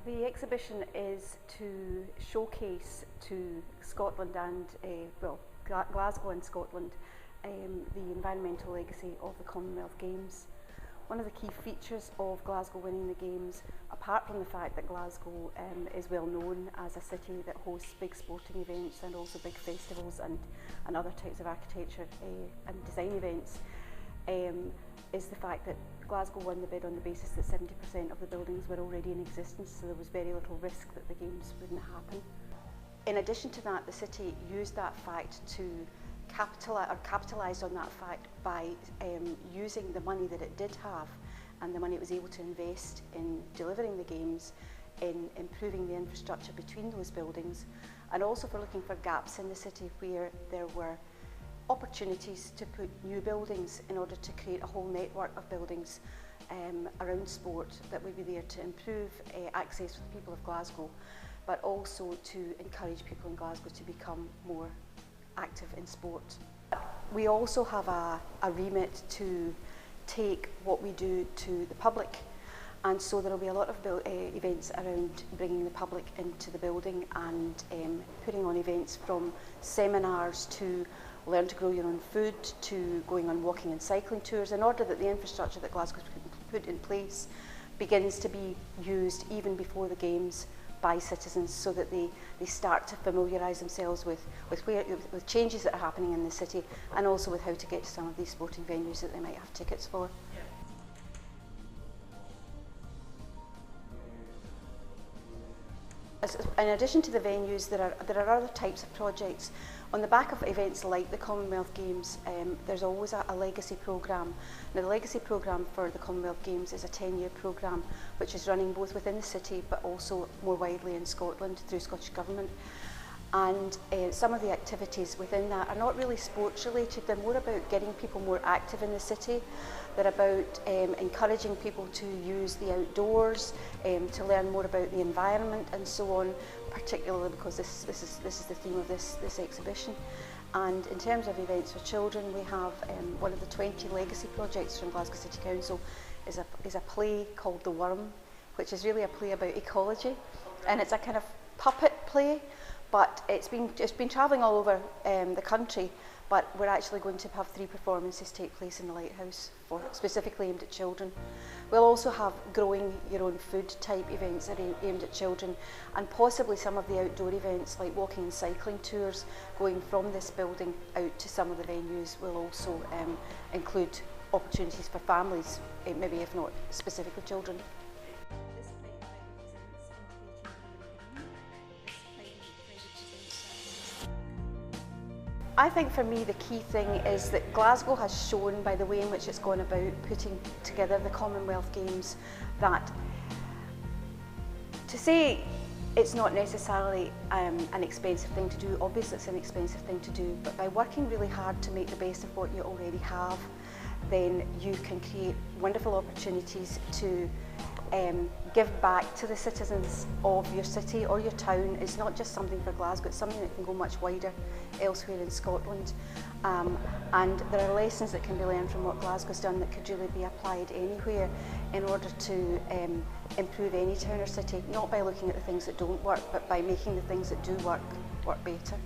The exhibition is to showcase to Scotland and, Glasgow and Scotland, the environmental legacy of the Commonwealth Games. One of the key features of Glasgow winning the Games, apart from the fact that Glasgow is well known as a city that hosts big sporting events and also big festivals and other types of architecture and design events, is the fact that Glasgow won the bid on the basis that 70% of the buildings were already in existence, so there was very little risk that the Games wouldn't happen. In addition to that, the city used that fact to capitalised on that fact by using the money that it did have and the money it was able to invest in delivering the Games, in improving the infrastructure between those buildings, and also for looking for gaps in the city where there were opportunities to put new buildings in order to create a whole network of buildings around sport that would be there to improve access for the people of Glasgow, but also to encourage people in Glasgow to become more active in sport. We also have a remit to take what we do to the public, and so there will be a lot of events around bringing the public into the building and putting on events from seminars to learn to grow your own food to going on walking and cycling tours, in order that the infrastructure that Glasgow's put in place begins to be used even before the Games by citizens, so that they start to familiarise themselves with changes that are happening in the city, and also with how to get to some of these sporting venues that they might have tickets for. In addition to the venues, there are other types of projects. On the back of events like the Commonwealth Games, there's always a legacy programme. Now, the legacy programme for the Commonwealth Games is a 10-year programme which is running both within the city but also more widely in Scotland through Scottish Government. And some of the activities within that are not really sports related, they're more about getting people more active in the city. They're about encouraging people to use the outdoors, to learn more about the environment and so on, particularly because this is the theme of this exhibition. And in terms of events for children, we have one of the 20 legacy projects from Glasgow City Council is a play called The Worm, which is really a play about ecology, and it's a kind of puppet play. But it's been travelling all over the country, but we're actually going to have 3 performances take place in the Lighthouse, specifically aimed at children. We'll also have growing your own food type events that are aimed at children, and possibly some of the outdoor events like walking and cycling tours going from this building out to some of the venues will also include opportunities for families, maybe if not specifically children. I think for me the key thing is that Glasgow has shown, by the way in which it's gone about putting together the Commonwealth Games, that to say it's not necessarily an expensive thing to do, obviously it's an expensive thing to do, but by working really hard to make the best of what you already have, then you can create wonderful opportunities to give back to the citizens of your city or your town. It's not just something for Glasgow, it's something that can go much wider elsewhere in Scotland. And there are lessons that can be learned from what Glasgow's done that could really be applied anywhere in order to improve any town or city, not by looking at the things that don't work, but by making the things that do work better.